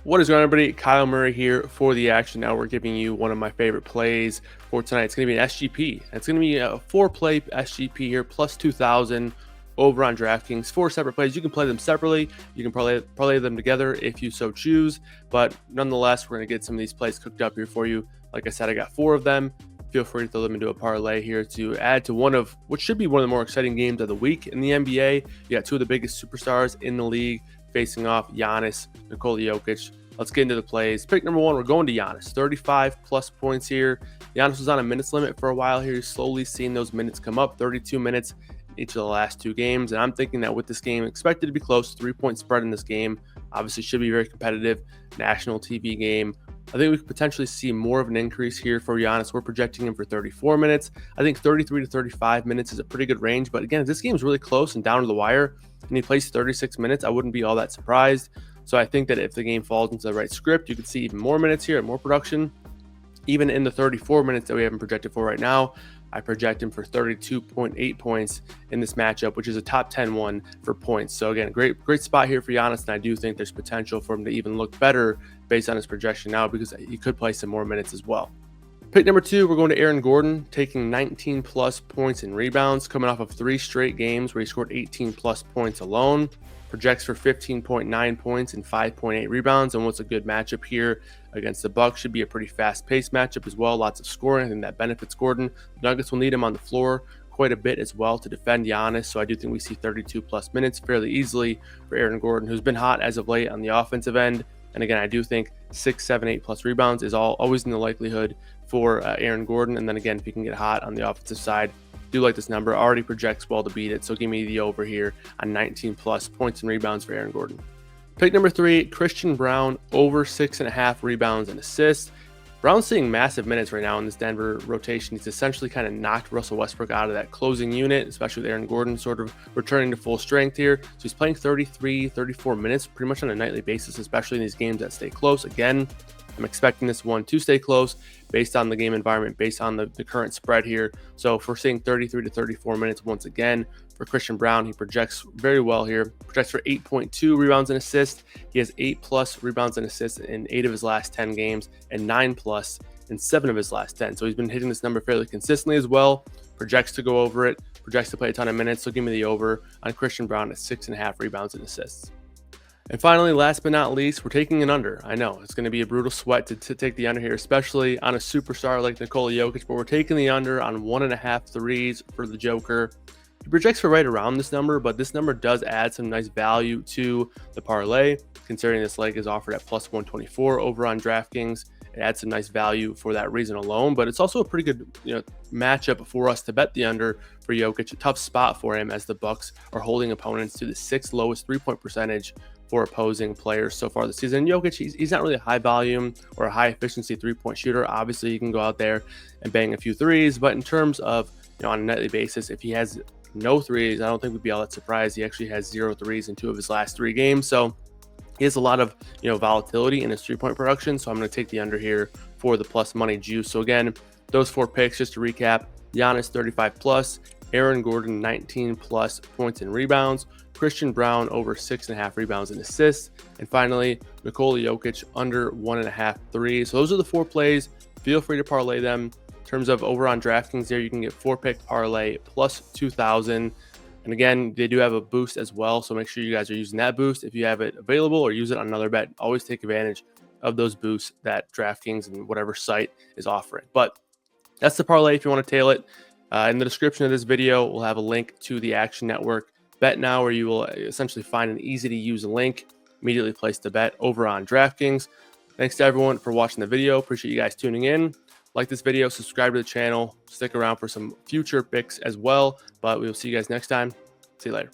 What is going on, everybody? Kyle Murray here for the Action Network, giving you one of my favorite plays for tonight. It's going to be an SGP. It's going to be a 4-play SGP here, plus 2,000 over on Draftkings. 4 separate plays. You can play them separately. You can parlay them together if you so choose. But nonetheless, we're going to get some of these plays cooked up here for you. Like I said, I got 4 of them. Feel free to throw them into a parlay here to add to one of what should be one of the more exciting games of the week in the NBA. You got 2 of the biggest superstars in the league facing off: Giannis, Nikola Jokic. Let's get into the plays. Pick number 1, we're going to Giannis. 35 plus points here. Giannis was on a minutes limit for a while here. He's slowly seeing those minutes come up. 32 minutes in each of the last 2 games. And I'm thinking that with this game expected to be close, 3-point spread in this game, obviously should be very competitive. National TV game. I think we could potentially see more of an increase here for Giannis. We're projecting him for 34 minutes. I think 33 to 35 minutes is a pretty good range. But again, if this game is really close and down to the wire and he plays 36 minutes, I wouldn't be all that surprised. So I think that if the game falls into the right script, you could see even more minutes here and more production. Even in the 34 minutes that we haven't projected for right now, I project him for 32.8 points in this matchup, which is a top 10 one for points. So again, great spot here for Giannis, and I do think there's potential for him to even look better based on his projection now, because he could play some more minutes as well. Pick number 2, we're going to Aaron Gordon, taking 19 plus points and rebounds, coming off of 3 straight games where he scored 18 plus points alone. Projects for 15.9 points and 5.8 rebounds. And what's a good matchup here against the Bucks? Should be a pretty fast-paced matchup as well. Lots of scoring, and that benefits Gordon. The Nuggets will need him on the floor quite a bit as well to defend Giannis. So I do think we see 32 plus minutes fairly easily for Aaron Gordon, who's been hot as of late on the offensive end. And again, I do think 6, 7, 8 plus rebounds is always in the likelihood for Aaron Gordon. And then again, if he can get hot on the offensive side, do like this number. Already projects well to beat it. So give me the over here on 19 plus points and rebounds for Aaron Gordon. Pick number 3, Christian Braun, over 6.5 rebounds and assists. Brown's seeing massive minutes right now in this Denver rotation. He's essentially kind of knocked Russell Westbrook out of that closing unit, especially with Aaron Gordon sort of returning to full strength here. So he's playing 33, 34 minutes pretty much on a nightly basis, especially in these games that stay close. Again, I'm expecting this one to stay close based on the game environment, based on the current spread here. So if we're seeing 33 to 34 minutes once again for Christian Braun, he projects very well here. Projects for 8.2 rebounds and assists. He has 8 plus rebounds and assists in 8 of his last 10 games and 9 plus in 7 of his last 10. So he's been hitting this number fairly consistently as well. Projects to go over it. Projects to play a ton of minutes. So give me the over on Christian Braun at 6.5 rebounds and assists. And finally, last but not least, we're taking an under. I know it's going to be a brutal sweat to take the under here, especially on a superstar like Nikola Jokic, but we're taking the under on 1.5 threes for the Joker. He projects for right around this number, but this number does add some nice value to the parlay, considering this leg is offered at plus 124 over on DraftKings. It adds some nice value for that reason alone, but it's also a pretty good matchup for us to bet the under for Jokic. A tough spot for him as the Bucks are holding opponents to the 6th lowest 3-point percentage for opposing players so far this season. Jokic, he's not really a high volume or a high efficiency 3-point shooter. Obviously, you can go out there and bang a few threes, but in terms of on a nightly basis, if he has no threes, I don't think we'd be all that surprised. He actually has 0 threes in 2 of his last 3 games, so he has a lot of volatility in his 3-point production. So I'm going to take the under here for the plus money juice. So again, those 4 picks, just to recap: Giannis 35 plus, Aaron Gordon 19 plus points and rebounds, Christian Braun over 6.5 rebounds and assists, and finally Nikola Jokic under 1.5 threes. So those are the 4 plays. Feel free to parlay them. In terms of over on DraftKings, there you can get 4-pick parlay plus 2,000. And again, they do have a boost as well, so make sure you guys are using that boost if you have it available, or use it on another bet. Always take advantage of those boosts that DraftKings and whatever site is offering. But that's the parlay if you want to tail it. In the description of this video, we'll have a link to the Action Network Bet Now, where you will essentially find an easy-to-use link, immediately place the bet over on DraftKings. Thanks to everyone for watching the video. Appreciate you guys tuning in. Like this video, subscribe to the channel, stick around for some future picks as well. But we will see you guys next time. See you later.